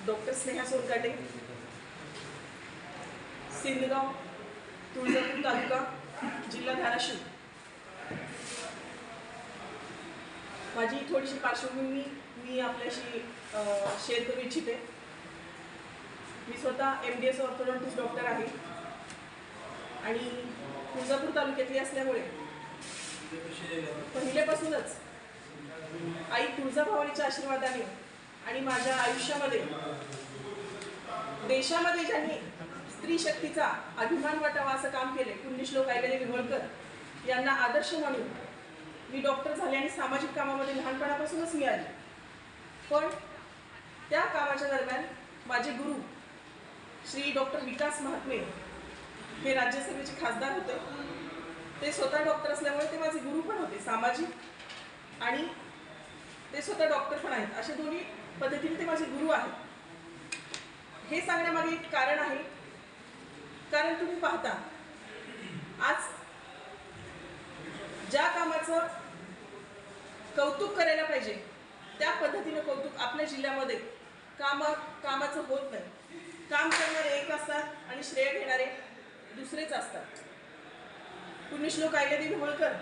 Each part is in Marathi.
डॉक्टर स्नेहा सोनकाटे, सिंदगाव, तुळजापूर तालुका, जिल्हा धाराशिव। माझी थोडीशी पार्श्वभूमी मी आपल्याशी शेअर करू इच्छिते। मी स्वतः MDS ऑर्थोडॉन्टिस्ट डॉक्टर आहे आणि तुळजापूर तालुक्यातली असल्यामुळे पहिल्यापासूनच आई तुळजाभवानीच्या आशीर्वादाने आणि माझ्या आयुष्यामध्ये देशामध्ये ज्यांनी स्त्री शक्तीचा अभिमान वाटावा असं काम केले पुण्यश्लोक अहिल्यादेवी होळकर यांना आदर्श म्हणून मी डॉक्टर झाले आणि सामाजिक कामामध्ये लहानपणापासूनच मी आले। पण त्या कामाच्या दरम्यान माझे गुरु श्री डॉक्टर विकास महात्मे हे राज्यसभेचे खासदार होते। ते स्वतः डॉक्टर असल्यामुळे ते माझे गुरु पण होते सामाजिक, आणि ते स्वतः डॉक्टर पण आहेत। अशा दोन्ही पद्धतीने ते माझे गुरु आहेत। हे सांगण्यामागे एक कारण आहे, कारण तुम्ही पाहता आज ज्या कामाचं कौतुक करायला पाहिजे त्या पद्धतीने कौतुक आपल्या जिल्ह्यामध्ये कामाचं होत नाही। काम करणारे एक असतात आणि श्रेय घेणारे दुसरेच असतात। पुण्यश्लोक अहिल्यादेवी होळकर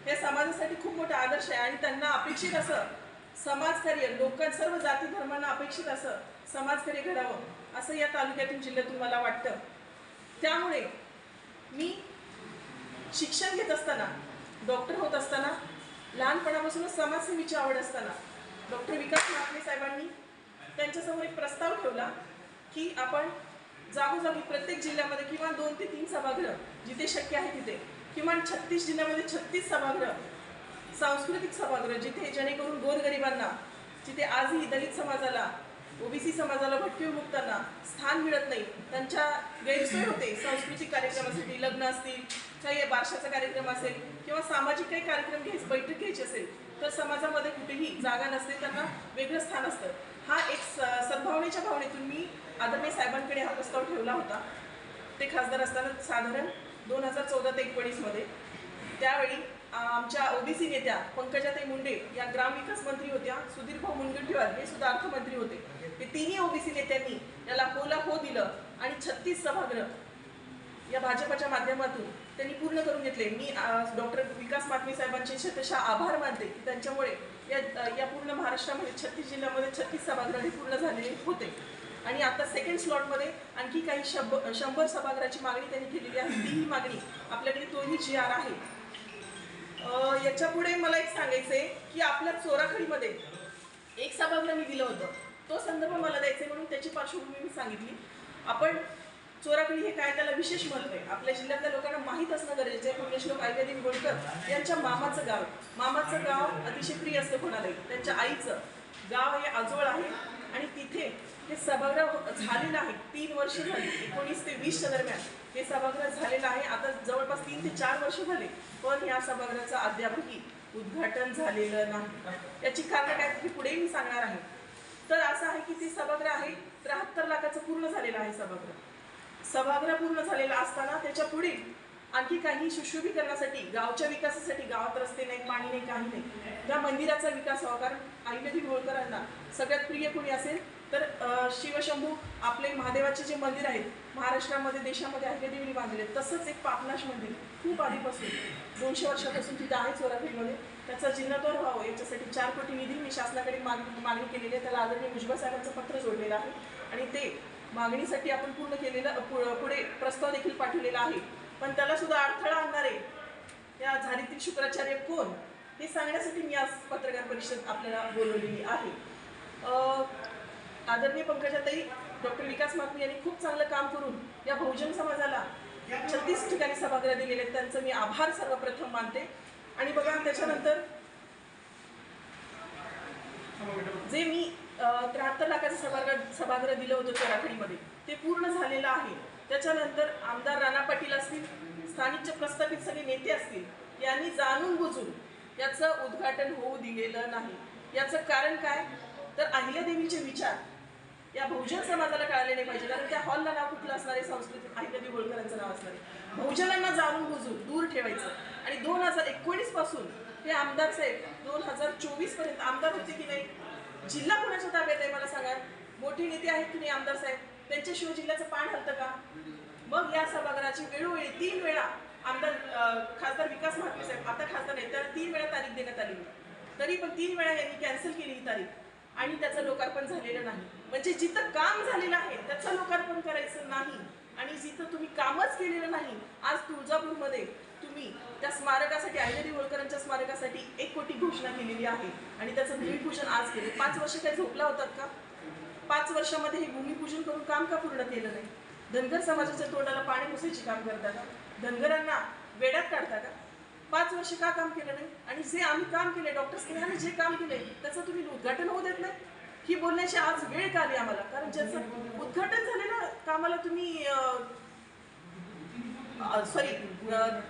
हे समाजासाठी खूप मोठा आदर्श आहे आणि त्यांना अपेक्षित असं समाजकार्य, सर्व जाती धर्मांना अपेक्षित असं समाजकार्य घडावं असं या तालुक्यातून जिल्ह्यातून मला वाटतं। त्यामुळे मी शिक्षण घेत असताना, डॉक्टर होत असताना, लहानपणापासूनच समाजसेवेची आवड असताना डॉक्टर विकास महात्मे साहेबांनी त्यांच्यासमोर एक प्रस्ताव ठेवला की आपण जागोजागी प्रत्येक जिल्ह्यामध्ये किमान 2 ते 3 सभागृह, जिथे शक्य आहे तिथे किमान 36 जिल्ह्यामध्ये 36 सभागृह, सांस्कृतिक सभागृह, जिथे जेणेकरून गोरगरिबांना, जिथे आजही दलित समाजाला, OBC समाजाला, भटके विमुक्तांना स्थान मिळत नाही, त्यांच्या गैरसोय होते सांस्कृतिक कार्यक्रमासाठी, लग्न असतील, काही बारशाचा कार्यक्रम असेल किंवा सामाजिक काही कार्यक्रम घ्यायचे, बैठक घ्यायची असेल तर समाजामध्ये कुठेही जागा नसते, त्यांना वेगळं स्थान असतं। हा एक सद्भावनेच्या भावनेतून मी आदरणीय साहेबांकडे हा प्रस्ताव ठेवला होता। ते खासदार असताना साधारण 2014 ते 19 मध्ये। त्यावेळी आमच्या OBC नेत्या पंकजाताई मुंडे या ग्रामविकास मंत्री होत्या, सुधीरभाऊ मुनगंटीवार हे सुद्धा अर्थमंत्री होते। ते तिन्ही OBC नेत्यांनी याला होला हो दिलं आणि 36 सभागृह या भाजपच्या माध्यमातून त्यांनी पूर्ण करून घेतले। मी डॉक्टर विकास महात्मे साहेबांचे शतशः आभार मानते की त्यांच्यामुळे या पूर्ण महाराष्ट्रामध्ये 36 जिल्ह्यामध्ये 36 सभागृह हे पूर्ण झालेले होते। आणि आता सेकंड स्लॉटमध्ये आणखी काही 100 सभागृहाची मागणी त्यांनी केलेली आहे। तीही मागणी आपल्याकडे तोही GR आहे। याच्या पुढे मला एक सांगायचं आहे की आपल्या चोराखडीमध्ये एक सभागृह मी दिलं होतं, तो संदर्भ मला द्यायचा म्हणून त्याची पार्श्वभूमी मी सांगितली। आपण चोराखडी हे काय, त्याला विशेष महत्त्व आहे, आपल्या जिल्ह्यातल्या लोकांना माहीत असणं गरजेचं आहे। पुण्यश्लोक अहिल्यादेवी होळकर यांच्या मामाचं गाव, मामाचं गाव अतिशय प्रिय असतं कोणालाही, त्यांच्या आईचं गाव हे आजोळ आहे आणि तिथे हे सभागृह झालेलं आहे। 3 वर्ष झाली, 19 ते 20च्या दरम्यान हे सभागृह झालेलं आहे। आता जवळपास 3 ते 4 वर्ष झाले, पण या सभागृहाचं अद्यापही उद्घाटन झालेलं नाही। याची कारण काय ते पुढे मी सांगणार आहे। तर असं आहे की ती सभागृह आहे 73 लाखाचं पूर्ण झालेलं आहे सभागृह पूर्ण झालेला असताना त्याच्या पुढे आणखी काही सुशोभीकरणासाठी, गावच्या विकासासाठी, गावात रस्ते नाही, पाणी नाही, काही नाही, या मंदिराचा विकास व्हावा। कारण अहिल्यादेवी होळकरांना सगळ्यात प्रिय कोणी असेल तर शिवशंभू आपले महादेवाचे जे मंदिर आहेत महाराष्ट्रामध्ये, देशामध्ये अहिल्यादेवीने बांधले, तसंच एक पापनाश मंदिर खूप आधीपासून 200 वर्षापासून तिथं आहे चोराखडीमध्ये, त्याचा जीर्णोद्धार व्हावा याच्यासाठी 4 कोटी निधी मी शासनाकडे मागणी केलेली आहे। त्याला आदरणीय भुजबळ साहेबांचं पत्र जोडलेलं आहे आणि ते मागणीसाठी आपण पूर्ण केलेलं पुढे प्रस्ताव देखील पाठवलेला आहे। पण त्याला सुद्धा अडथळा आणणारे या झारीतील शुक्राचार्य कोण हे सांगण्यासाठी मी आज पत्रकार परिषद आपल्याला बोलवलेली आहे। आदरणीय पंकजाताई, डॉक्टर विकास महात्मे यांनी खूप चांगलं काम करून या बहुजन समाजाला 36 ठिकाणी सभागृह दिलेले आहेत, त्यांचं मी आभार सर्वप्रथम मानते। आणि बघा त्याच्यानंतर जे मी 73 लाखाचं सभागृह दिलं होतं चोराखडीमध्ये ते पूर्ण झालेलं आहे। त्याच्यानंतर आमदार राणा पाटील असतील, स्थानिकचे प्रस्थापित सगळे नेते असतील, यांनी जाणून बुजून याचं उद्घाटन होऊ दिलेलं नाही। याचं कारण काय तर अहिल्यादेवीचे विचार या बहुजन समाजाला कळाले नाही पाहिजे, कारण त्या हॉलला नाव कुठलं असणारे, संस्कृतीत अहिल्यादेवी होळकरांचं नाव असणारे, बहुजनांना जाणून बुजून दूर ठेवायचं। आणि 2019 पासून हे आमदार साहेब 2024 पर्यंत आमदार होते की नाही जिल्हा कोणाच्या ताब्यात आहे मला सांगा. मोठे नेते आहेत की नाही आमदार साहेब, त्यांच्याशिवाय जिल्ह्याचं पान हलतं का? मग या सभागृहाची वेळोवेळी 3 वेळा आमदार खासदार विकास महात्मे साहेब, आता खासदार नाही, त्याला 3 वेळा तारीख देण्यात आली, तरी पण 3 वेळा यांनी कॅन्सल केली ही तारीख आणि त्याचं लोकार्पण झालेलं नाही. म्हणजे जिथं काम झालेलं आहे त्याचं लोकार्पण करायचं नाही आणि जिथं तुम्ही कामच केलेलं नाही. आज तुळजापूरमध्ये तुम्ही त्या स्मारकासाठी, अहिल्यादेवी होळकरांच्या स्मारकासाठी 1 कोटी घोषणा केलेली आहे आणि त्याचं भूमिपूजन आज केले. 5 वर्ष काय झोपला होतात का? 5 वर्षामध्ये हे भूमिपूजन करून काम का पूर्ण केलं नाही? धनगर समाजाच्या तोंडाला पाणी पुसायचे काम करता का? धनगरांना वेड्यात काढता का? 5 वर्ष का काम केलं नाही? आणि जे आम्ही काम केले, डॉक्टर स्नेहाने जे काम केले त्याचं तुम्ही उद्घाटन होऊ देत नाही. ही बोलण्याची आज वेळ का आली आम्हाला? कारण ज्याचं उद्घाटन झालेलं कामाला तुम्ही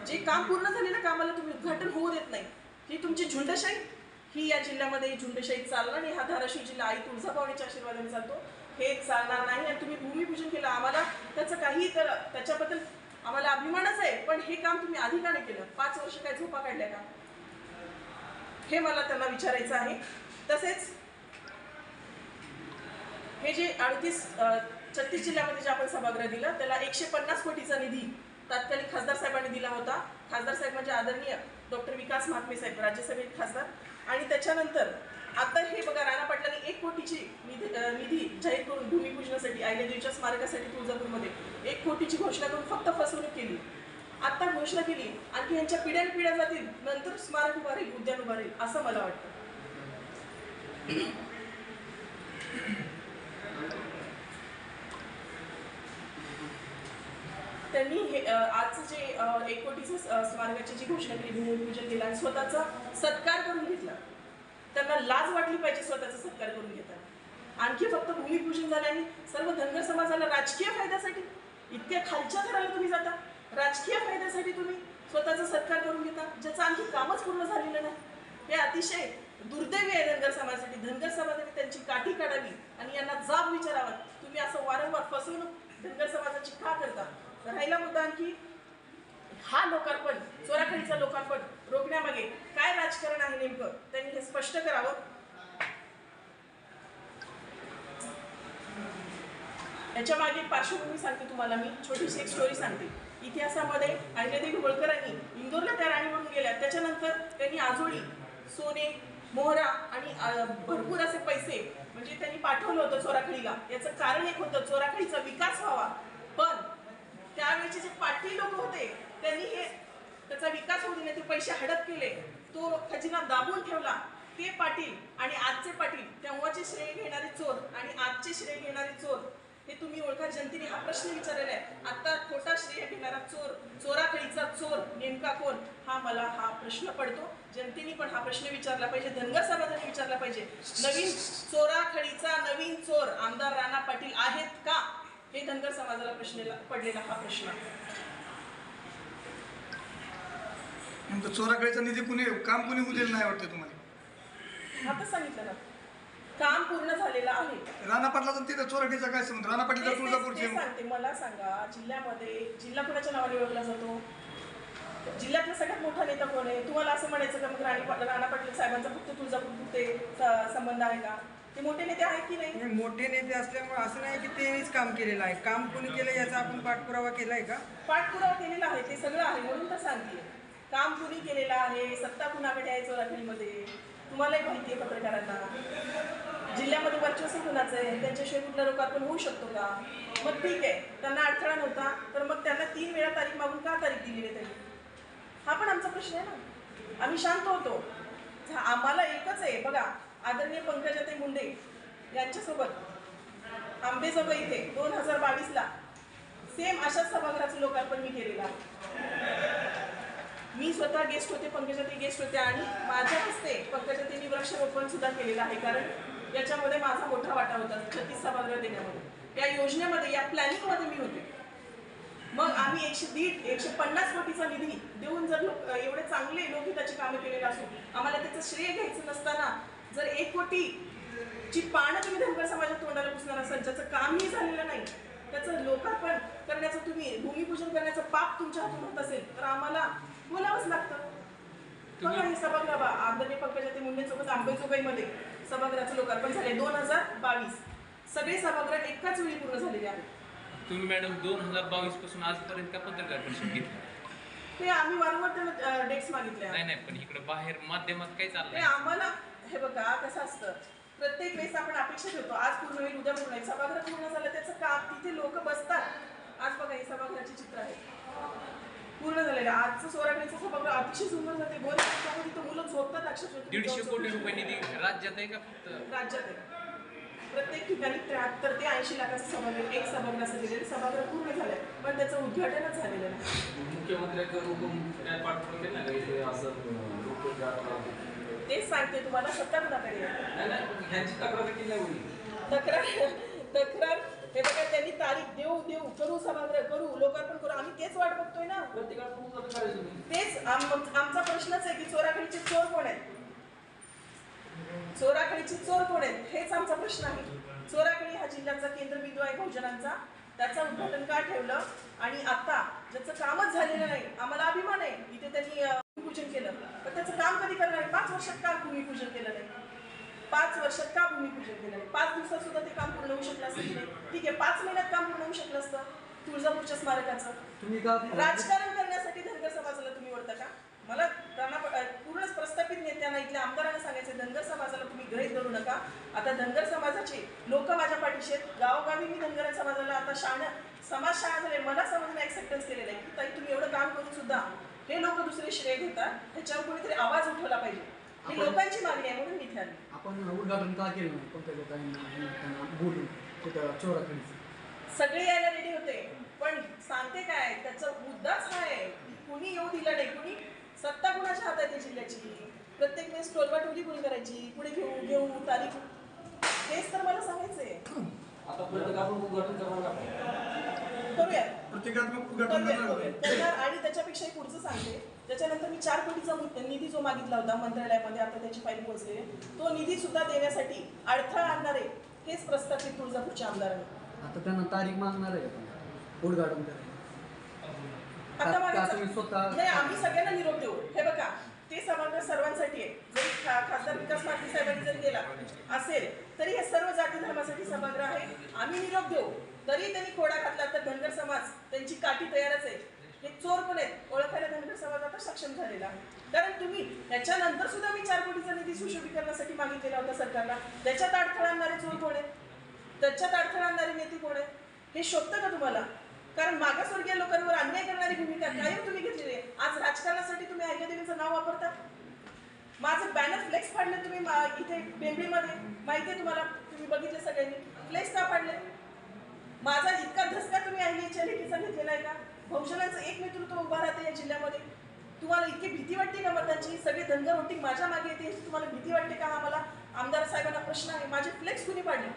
जे काम पूर्ण झालेलं कामाला तुम्ही उद्घाटन होऊ देत नाही. ही तुमची झुंडशाही, ही या जिल्ह्यामध्ये झुंडशाही चालणार नाही. हा धाराशिव जिल्हा आई तुळजाभवानीच्या आशीर्वादाने चालतो, हे चालणार नाही. आणि तुम्ही भूमिपूजन केलं, आम्हाला त्याचं काही त्याच्याबद्दल आम्हाला अभिमानच आहे, पण हे काम तुम्ही आधी का नाही केलं? 5 वर्ष काय झोपा काढल्या का? हे मला त्यांना विचारायचं आहे. तसेच हे जे 36 जिल्ह्यामध्ये जे आपण सभागृह दिला त्याला 150 कोटीचा निधी तात्कालिक खासदार साहेबांनी दिला होता. खासदार साहेब म्हणजे आदरणीय डॉक्टर विकास महात्मे साहेब, राज्यसभेत खासदार. आणि त्याच्यानंतर आता हे बघा, राणा पाटलांनी 1 कोटीची निधी जाहीर करून भूमिपूजनासाठी, अहिल्यादेवीच्या स्मारकासाठी तुळजापूरमध्ये 1 कोटीची घोषणा करून फक्त फसवणूक केली. आता घोषणा केली, आणखी यांच्या पिढ्यानपिढ्या जातील, नंतर स्मारक उभा राहील, उद्यान उभा राहील, असं मला वाटतं. त्यांनी हे आजचं जे 1 कोटीचं स्मारकाची जी घोषणा केली, भूमिपूजन केलं आणि स्वतःचा सत्कार करून घेतला. त्यांना लाज वाटली पाहिजे स्वतःचा सत्कार करून घेताना. आणखी फक्त भूमिपूजन झाल्याने सर्व धनगर समाजाला राजकीय फायद्यासाठी, इतक्या खालच्या थराला तुम्ही जाता, राजकीय फायद्यासाठी तुम्ही स्वतःचा सत्कार करून घेता, ज्याचं आणखी कामच पूर्ण झालेलं नाही. हे अतिशय दुर्दैवी आहे धनगर समाजासाठी. धनगर समाजाने त्यांची काठी काढावी आणि यांना जाब विचारावा, तुम्ही असं वारंवार फसवणूक धनगर समाजाची का करता? राहिला मुद्दा आणखी हा लोकार्पण, चोराखळीचा लोकार्पण रोखण्यामागे काय राजकारण आहे नेमकं, त्यांनी हे स्पष्ट करावं. याच्या मागे पार्श्वभूमी सांगते तुम्हाला मी, छोटीशी एक स्टोरी सांगते. इतिहासामध्ये अहिल्यादेवी होळकरांनी इंदोरला त्या राणी म्हणून गेल्या, त्याच्यानंतर त्यांनी आजोळी, सोने, मोहरा आणि भरपूर असे पैसे म्हणजे त्यांनी पाठवलं होतं चोराखळीला. याचं कारण एक होतं, चोराखळीचा विकास व्हावा. पण त्यावेळेचे जे पाटील लोक होते त्यांनी त्याचा विकास होऊ दिला, ते पैसे हडप केले, तो खजिना दाबून ठेवला. ते पाटील आणि आजचे पाटील, तेव्हाचे श्रेय घेणारे चोर आणि आजचे श्रेय घेणारे चोर, हे तुम्ही ओळखा. जनतेने हा प्रश्न विचारलेला आहे. आता खोटा श्रेय घेणारा चोर, चोराखळीचा चोर नेमका कोण, हा प्रश्न पडतो. जनतेने पण हा प्रश्न विचारला पाहिजे, धनगर समाजाने विचारला पाहिजे. नवीन चोराखळीचा नवीन चोर आमदार राणा पाटील आहेत का? हे धनगर समाजाला पडलेला हा प्रश्न. नेमकं चोराखळीचा निधी काम कुणी उद्याला नाही वाटतं तुम्हाला? आता सांगितलं ना, काम पूर्ण झालेलं आहे. राणा पाटलाचा तिथं चोराखळीचा काय संबंध? राणा पाटील तुळजापूरचे सांगते. मला सांगा, जिल्ह्यामध्ये जिल्हा कोणाच्या नावाने ओळखला जातो? जिल्ह्यातला सगळ्यात मोठा नेता कोण आहे? तुम्हाला असं म्हणायचं का मग राणा पाटील साहेबांचा फक्त तुळजापूर संबंध आहे का? ते मोठे नेते आहेत की नाही? मोठे नेते असल्यामुळे असं नाही की त्यांनीच काम केलेलं आहे. काम कोणी केलं याचा आपण पाठपुरावा केलाय का? पाठपुरावा केलेला आहे, ते सगळं आहे, म्हणून तर सांगते. काम कुणी केलेलं आहे, सत्ता कुणाकडे आहे चोराखळीमध्ये, तुम्हालाही माहिती आहे पत्रकारांना. जिल्ह्यामध्ये वर्चस्व कुणाचं आहे, त्यांच्याशिवाय कुठला लोकार्पण होऊ शकतो का? मग ठीक आहे, त्यांना अडथळा नव्हता तर मग त्यांना 3 वेळा तारीख मागून का तारीख दिली नाही त्यांनी? हा पण आमचा प्रश्न आहे ना. आम्ही शांत होतो. आम्हाला एकच आहे बघा, आदरणीय पंकजाताई मुंडे यांच्यासोबत आंबेजोगाई इथे 2022ला सेम अशाच सभागृहाचं लोकार्पण मी केलेलं आहे. मी स्वतः गेस्ट होते, पंकजाताई गेस्ट होते आणि माझ्या हस्ते पंकजाताईंनी वृक्षारोपण सुद्धा केलेलं आहे. कारण याच्यामध्ये माझा मोठा वाटा होता 36 सभागृह देण्यामध्ये. या योजनेमध्ये, या प्लॅनिंगमध्ये मी होते. मग आम्ही 150 कोटीचा निधी देऊन जर एवढे चांगले लोकहिताची कामे केलेली असू, आम्हाला त्याचं श्रेय घ्यायचं नसताना जर 1 कोटीची पानं तुम्ही धनगर समाजात तोंडाला पुसणार असाल, ज्याचं कामही झालेलं नाही, त्याचं लोकार्पण करण्याचं, तुम्ही भूमिपूजन करण्याचं पाप तुमच्या हातून होत असेल तर आम्हाला बोलावंच लागतं. बघा हे सभागृह आदरणीय पंकजाताई मुंडेसोबत आंबेजोगाईमध्ये सभागृहाचं लोकार्पण झाले 2022. सगळे सभागृह एकाच वेळी पूर्ण झालेले आहेत. तुम्ही मॅडम 2022 पासून आजपर्यंत का पत्रकार परिषद घेतली? ते आम्ही वारंवार त्यांना डेट्स मागितल्या. नाही पण इकडे बाहेर माध्यमात काय ते चाललंय? आम्हाला हे बघा कसं असतं, प्रत्येक वेळेस आपण अपेक्षा ठेवतो आज पूर्ण होईल उद्या पूर्ण होईल. सभागृह पूर्ण झालं त्याचं काम, तिथे लोक बसतात. आज बघा हे सभागृहाचे चित्र आहे पूर्ण झालेलं. आजचं सोरागडीचं सभागृह अतिशय सुंदर जाते. बोल तिथं मुलं झोपतात अक्षरशः. 150 कोटी रुपये निधी राज्यात आहे का फक्त राज्यात आहे. प्रत्येक ठिकाणी 73 ते 80 लाखाचं सभागृह, एक सभागृहाचं दिलेलं सभागृह पूर्ण झालंय, पण त्याचं उद्घाटनच झालेलं नाही. मुख्यमंत्र्यांकडे हुकूम काय पाठवलं केलं ना काही असं तेच सांगते तुम्हाला, सत्ता कुणाकडे आहे? नाही ह्यांची तक्रार केली नाही कोणी. तक्रार हे बघा, त्यांनी तारीख देऊ करू, सभागृह करू, लोकार्पण करू. आम्ही तेच वाट बघतोय ना. तेच आमचा प्रश्नच आहे की चोराखडीचे चोर कोण आहेत? चोराखडीचे चोर कोण आहेत हेच आमचा प्रश्न आहे. चोराखडी हा जिल्ह्याचा केंद्रबिंदू आहे बहुजनांचा. त्याचं उद्घाटन का ठेवलं? आणि आता ज्याचं कामच झालेलं नाही, आम्हाला अभिमान आहे इथे त्यांनी भूमिपूजन केलं, पण त्याचं काम कधी करणार आहे? 5 वर्षात का भूमिपूजन केलं नाही? 5 वर्षात का भूमिपूजन केलं नाही? 5 दिवसात सुद्धा ते काम पूर्ण होऊ शकलं असतं की नाही? ठीक आहे, 5 महिन्यात काम पूर्ण होऊ शकलं असतं तुळजापूरच्या स्मारकाचं. तुम्ही का राजकारण करण्यासाठी धनगर समाजाला तुम्ही ओळखता का? मला त्यांना पूर्णच प्रस्थापित नेत्यांना, इथल्या आमदारांना सांगायचं, धनगर समाजाला तुम्ही गृहीत धरू नका. आता धनगर समाजाचे लोक माझ्या पाठीशी आहेत. गावोगावी मी धनगर समाजाला आता समाज शाळा झाले, मला समाजाने ऍक्सेप्टन्स केलेलं आहे की ताई तुम्ही एवढं काम करून सुद्धा हे लोक दुसरे श्रेय घेतात. ह्याच्यावर कोणीतरी आवाज उठवला पाहिजे. ही लोकांची मागणी आहे म्हणून मी इथे आली. आपण उद्घाटन का केलं नाही कोणत्या लोकांना बोलून तिथं चोराखडीचं? सगळे यायला रेडी होते, पण सांगते काय, त्याचा मुद्दाच हा आहे की कुणी येऊ दिलं नाही. कुणी सत्ता कुणाच्या हातात आहे जिल्ह्याची? प्रत्येक वेळेस टोलवाटोली कुणी करायची, पुढे घेऊ तारीख, हेच तर मला सांगायचंय. आता पर्यंत आपण उद्घाटन करणार करूया, प्रतिकात्मक उद्घाटन करणार. करणार. आणि त्याच्यापेक्षाही पुढचं सांगते, त्याच्यानंतर मी 4 कोटीचा निधी जो मागितला होता मंत्रालयामध्ये, आता त्याची फाईल पोहोचली आहे, तो निधी सुद्धा देण्यासाठी अडथळा आणणारे हेच प्रस्थापित तुळजापूरच्या आमदारांनी. आता त्यांना तारीख मागणार आहे का उद्घाटन करायला? आता का तुम्ही स्वतः नाही, आम्ही सगळ्यांना निरोप देऊ. हे बघा, ते सभागृह सर्वांसाठी आहे. जरी खासदार विकास पाटील साहेबांनी जर गेला असेल तरी हे सर्व जाती धर्मासाठी सभागृह आहे. आम्ही निरोप देऊ. तरी त्यांनी खोडा घातला तर धनगर समाज त्यांची काठी तयारच आहे. हे चोर पण आहेत, ओळखायला धनगर समाज आता सक्षम झालेला आहे. कारण तुम्ही त्याच्यानंतर सुद्धा मी 4 कोटीचा निधी सुशोभीकरणासाठी मागितलेला होता सरकारला. त्याच्यात अडथळा आणणारे चोर कोण आहेत? त्याच्यात अडथळा आणणारे नेते कोण आहेत? हे शोधतं का तुम्हाला? कारण मागासवर्गीय लोकांवर अन्याय करणारी भूमिका कायम तुम्ही घेतलेली आहे. आज राजकारणासाठी तुम्ही अहिल्यादेवींचं नाव वापरता. माझं बॅनर फ्लेक्स फाडले तुम्ही इथे बेंबळीमध्ये, माहिती आहे तुम्हाला, तुम्ही बघितले सगळ्यांनी. फ्लेक्स का फाडले? माझा इतका धसका तुम्ही अहिल्याच्या लेखीचा घेतलेला आहे का? बहुजनांचं एक नेतृत्व उभा राहते या जिल्ह्यामध्ये. तुम्हाला इतकी भीती वाटते का मतांची? सगळे धनगर वोटिंग माझ्या मागे येते याची तुम्हाला भीती वाटते का? आम्हाला आमदार साहेबांना प्रश्न आहे, माझे फ्लेक्स कुणी फाडले?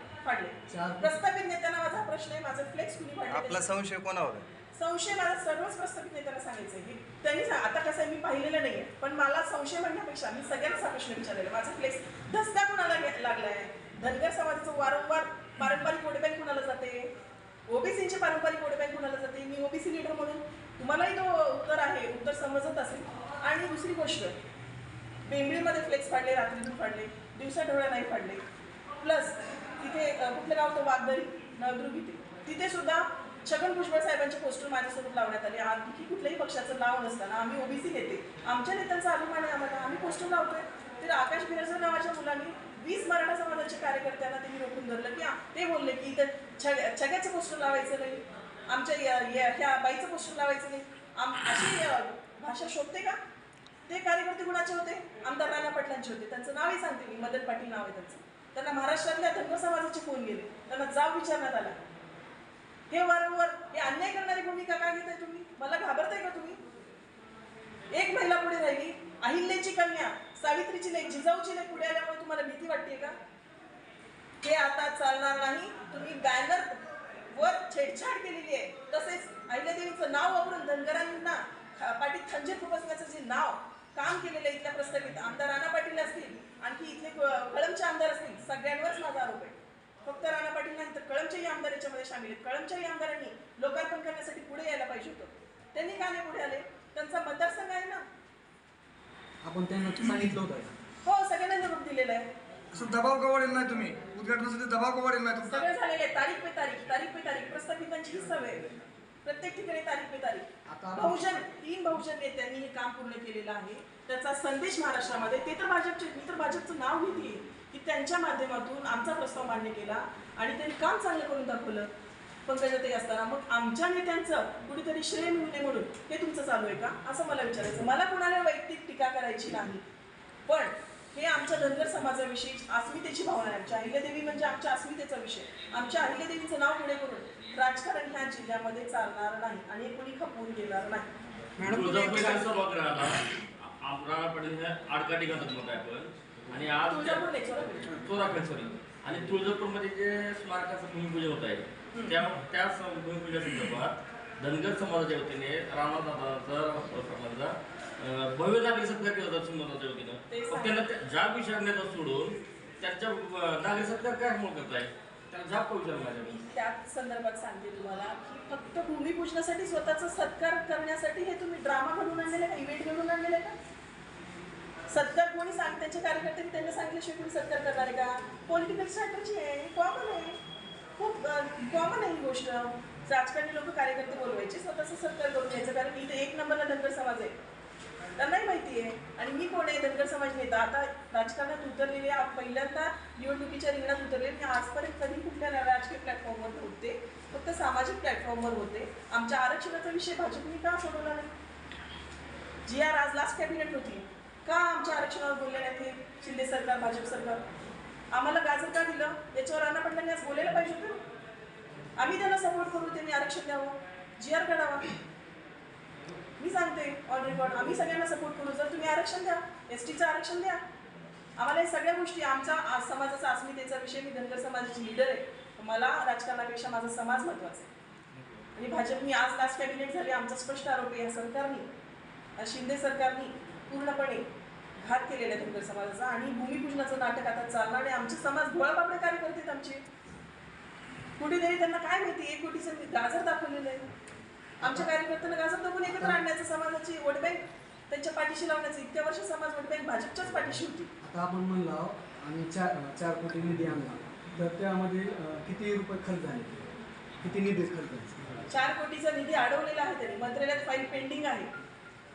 प्रस्थापित नेत्यांना माझा प्रश्न आहे, माझे फ्लेक्स कुणी फाडले? आपला संशय कोणावर आहे? संशय मला सर्वच प्रस्थापित नेत्यांना सांगायचं आहे. त्यांनी आता कसं आहे, मी पाहिलेलं नाहीये, पण मला संशय म्हणण्यापेक्षा मी सगळ्यांनाच हा प्रश्न विचारलेला, माझा फ्लेक्स धसका कुणाला लागलाय? धनगर समाजाचं वारंवार पारंपरिक वोट बँक कुणाला जाते? ओबीसीचे पारंपरिक वोट बँक कुणाला जाते? मी ओबीसी लीडर म्हणून तुम्हालाही तो उत्तर समजत असेल. आणि दुसरी गोष्ट, बेंबळीमध्ये फ्लेक्स फाडले, रात्रीतून फाडले, दिवसा ढवळ्या नाही फाडले. प्लस तिथे कुठलं गाव होतं, वागदरी, नळदुर्ग, तिथे सुद्धा छगन भुजबळ साहेबांचे पोस्टर माझ्यासोबत लावण्यात आले. आणखी कुठल्याही पक्षाचं नाव नसताना आम्ही ओबीसी नेते, आमच्या नेत्यांचा अभिमान आहे आम्हाला, आम्ही पोस्टर लावतोय. तर आकाश बिराजर नावाच्या मुलांनी 20 मराठा समाजाच्या कार्यकर्त्यांना त्यांनी रोखून धरलं की ते बोलले की इथं छग्याचं पोस्टर लावायचं नाही, आमच्या ह्या बाईचं पोस्टर लावायचं नाही. अशी भाषा शोधते का? ते कार्यकर्ते कुणाचे होते? आमदार राणा पाटलांचे होते. त्यांचं नावही सांगते मी, मदन पाटील नाव आहे त्यांचं. त्यांना महाराष्ट्रातल्या धनगर समाजाचे फोन गेले, त्यांना जाब विचारण्यात आला. हे वारंवार हे अन्याय करणारी भूमिका का घेताय तुम्ही? मला घाबरताय का तुम्ही? एक महिला पुढे राहिली, अहिल्याची कन्या, सावित्रीची लेक, जिजाऊची लेक पुढे आल्यामुळे तुम्हाला भीती वाटते का? हे आता चालणार नाही. तुम्ही बॅनर वर छेडछाड केलेली आहे. तसेच अहिल्यादेवीचं नाव वापरून धनगरांना पाठीत खंजीर खुपसण्याचं जे नाव काम केलेलं आहे इथल्या प्रस्थापित आमदार राणा पाटील असतील, आणखी इथले कळमचे आमदार असतील, सगळ्यांवरच माझा आरोप आहे. फक्त राणा पाटील नाही तर कळमच्याही आमदार याच्यामध्ये सामील आहेत. कळमच्याही आमदारांनी लोकार्पण करण्यासाठी पुढे यायला पाहिजे होतं. त्यांनी का नाही पुढे आले? त्यांचा मतदारसंघ आहे ना. आपण त्यांना सांगितलं होतं. हो, सगळ्यांना निरोप दिलेला आहे. असं दबाव का वाढेल नाही तुम्ही उद्घाटनासाठी दबाव का वाढेल नाही तुमचा सगळं झालेलं आहे. तारीख पे तारीख प्रस्थापितांची ही सवय आहे. प्रत्येक ठिकाणी तारीख पे तारीख. आता तीन बहुजन नेत्यांनी हे काम पूर्ण केलेलं आहे. त्याचा संदेश महाराष्ट्रामध्ये ते तर मी तर भाजपचं नाव घेते की त्यांच्या माध्यमातून आमचा प्रस्ताव मान्य केला आणि त्यांनी काम चांगलं करून दाखवलं. पंकजाताई असताना मग आमच्या नेत्यांचं कुठेतरी श्रेय मिळू नये म्हणून हे तुमचं चालू आहे का असं मला विचारायचं. मला कोणाला वैयक्तिक टीका करायची नाही, पण हे आमच्या धनगर समाजाविषयी अस्मितेची भावना आहे. आमच्या अहिल्यादेवी म्हणजे आमच्या अस्मितेचा विषय. आमच्या अहिल्यादेवीचं नाव पुढे करून राजकारण ह्या जिल्ह्यामध्ये चालणार नाही आणि कोणी खपवून घेणार नाही. मॅडम आडकाठी घालत मग आपण आणि आज तुळजापूर नाही, चोरापूर. चोराखड सॉरी आणि तुळजापूरमध्ये जे स्मारकाचं भूमिपूजन होत आहे त्या भूमिपूजन संदर्भात धनगर समाजाच्या वतीने राणादादाचा समाजाचा भव्य नागरिक सत्कार केला जातो समाजाच्या वतीनं. मग त्यांना ज्या विचारण्याचा सोडून त्यांच्या नागरिक सत्कार काय मोल करताय त्यांना जाब विचार माझ्या त्या संदर्भात सांगते तुम्हाला की फक्त भूमिपूजनासाठी स्वतःचा सत्कार करण्यासाठी हे तुम्ही ड्रामा घडून आणलेला का, इव्हेंट घडून आणलेला का? सत्कार कोणी त्यांच्या कार्यकर्त्यांनी त्यांना सांगितल्याशिवाय कोणी सत्कार करणार आहे का? पॉलिटिकल स्ट्रॅटर्जी आहे, कॉमन आहे, खूप कॉमन आहे ही गोष्ट. राजकारणी लोक कार्यकर्ते बोलवायचे, स्वतःचा सत्कार करून घ्यायचं. कारण इथे एक नंबरला धनगर समाज आहे, त्यांनाही माहिती आहे. आणि मी कोण आहे? धनगर समाज नेता. आता राजकारणात उतरलेले पहिल्यांदा निवडणुकीच्या रिंगणात उतरले. मी आजपर्यंत कधी कुठल्या राजकीय प्लॅटफॉर्मवर नव्हते, फक्त सामाजिक प्लॅटफॉर्मवर होते. आमच्या आरक्षणाचा विषय भाजपने का सोडवला नाही? जी आर आज लास्ट कॅबिनेट होती, का आमच्या आरक्षणावर बोलले नाही ते शिंदे सरकार, भाजप सरकार? आम्हाला गाजर का दिलं याच्यावर अण्णा पाटलांनी आज बोलायला पाहिजे होतं. आम्ही त्यांना सपोर्ट करू, त्यांनी आरक्षण द्यावं, जी आर काढावा. मी सांगते ऑन रेकॉर्ड, आम्ही सगळ्यांना सपोर्ट करू. जर तुम्ही आरक्षण द्या, एसटीचं आरक्षण द्या. आम्हाला हे सगळ्या गोष्टी, आमच्या समाजाचा अस्मितेचा विषय. मी धनगर समाजाची लीडर आहे. मला राजकारणापेक्षा माझा समाज महत्त्वाचा आहे. आणि भाजपनी आज लास्ट कॅबिनेट झाले, आमचा स्पष्ट आरोप आहे या सरकारने, शिंदे सरकारने पूर्णपणे घात केलेला आहे धनगर समाजाचा. आणि भूमिपूजनाचं नाटक आता चालणार आहे. आमचे समाज भोळाबापडे कार्यकर्ते आहेत आमचे. कुठेतरी त्यांना काय माहिती, 1 कोटीचं गाजर दाखवलेलं आहे. आमच्या कार्यकर्त्यांना गाजर दाखवून एकत्र आणण्याचं, समाजाची वोट बँक त्यांच्या पाठीशी लावण्याचं. इतक्या वर्ष समाज वोट बँक भाजपच्याच पाठीशी होती. आता आपण म्हणलो आम्ही 4 कोटी निधी आणला, तर त्यामध्ये किती रुपये खर्च झाले, किती निधी खर्च झाले? 4 कोटीचा निधी अडवलेला आहे त्यांनी. मंत्रालयात फाईल पेंडिंग आहे.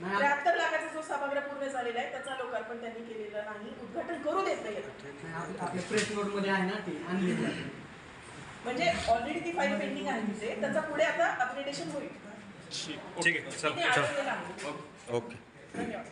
73 लाखाचा जो सभागृह पूर्ण झालेला आहे त्याचा लोकार्पण त्यांनी केलेलं नाही, उद्घाटन करू देत नाही. आपल्या प्रेस नोटमध्ये आहे ना, ती आणली म्हणजे ऑलरेडी ती फाईल पेंडिंग आहे तिथे. त्याचा पुढे आता अपग्रेडेशन होईल. ठीक आहे, चल ते अडवलेलं आहे. ओके. धन्यवाद.